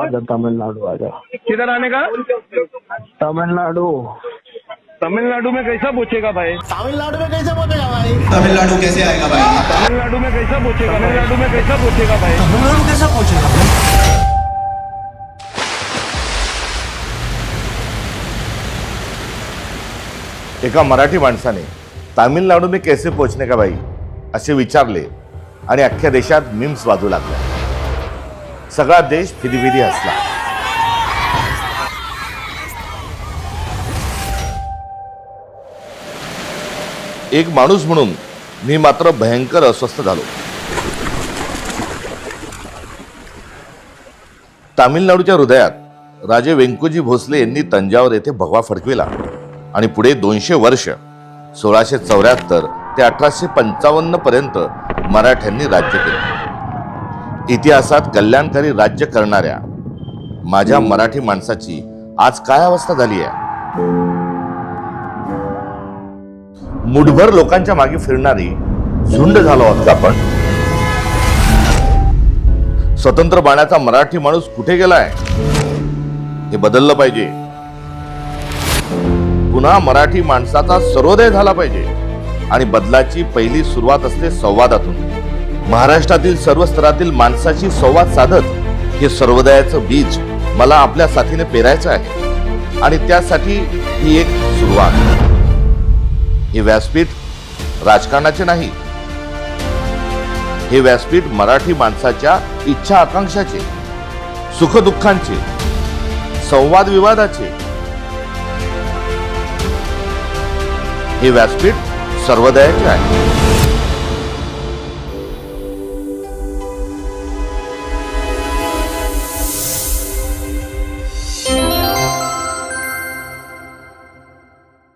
आजा तमिलनाडु आजा। किधर आने का? तमिलनाडु। तमिलनाडु में कैसा पूछेगा भाई? तमिलनाडु में कैसे पहुंचेगा भाई? तमिलनाडु कैसे आएगा भाई? तमिलनाडु में कैसा पूछेगा? तमिलनाडु में कैसा पूछेगा भाई? तमिलनाडु कैसा पहुंचेगा भाई? एका मराठी माणसाने तामिळनाडू में कैसे पोहोचने का भाई असे विचारले आणि अख्ख्या देशात मीम्स वाजू लागल्या। सगळा देश फिदीफिदी हसला। एक माणूस म्हणून मी मात्र भयंकर अस्वस्थ झालो। तामिळनाडूच्या हृदयात राजे व्यंकोजी भोसले यांनी तंजावर येथे भगवा फडकविला आणि पुढे 200 वर्ष 1674 ते 1855 पर्यंत मराठ्यांनी राज्य केले। इतिहासात कल्याणकारी राज्य करणाऱ्या माझ्या मराठी माणसाची आज काय अवस्था झाली आहे? मुठभर लोकांच्या मागे फिरणारी झुंड झालो आहोत का आपण? स्वतंत्र बाण्याचा मराठी माणूस कुठे गेलाय? हे बदललं पाहिजे। पुन्हा मराठी माणसाचा सर्वोदय झाला पाहिजे आणि बदलाची पहिली सुरुवात असते संवादातून। महाराष्ट्रातील सर्व स्तरातील माणसाशी संवाद साधत हे सर्वोदयाचं बीज मला आपल्या साथीने पेरायचं आहे आणि त्यासाठी ही एक सुरुवात। हे व्यासपीठ राजकारणाचे नाही, हे व्यासपीठ मराठी माणसाच्या इच्छा आकांक्षाचे, सुखदुःखांचे, संवाद विवादाचे। हे व्यासपीठ सर्वोदयाचे आहे।